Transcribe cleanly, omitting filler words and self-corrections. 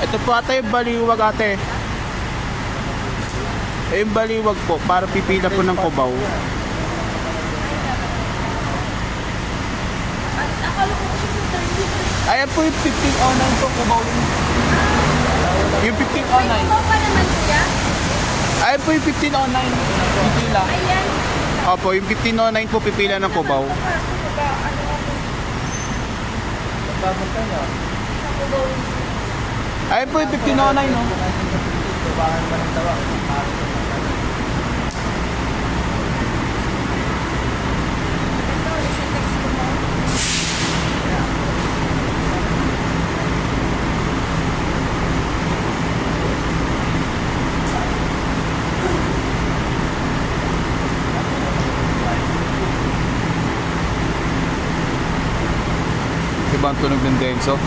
Ito po ate yung baliwag ate. Yung baliwag po, para pipila po ng Cubao. Akala ko kasi yung 30. Ayan po yung 1509 po Cubao. Yung 1509. Ikaw pa naman siya? Ayan po yung 1509. Pipila. Ayan. Opo, yung 1509 po pipila ng Cubao. Papunta niya. Sa Cubao. Ayan po yung 1509 no. Babahan pa ng tawa. Ito, recent text ko mo. Ibang tunog ng Denso.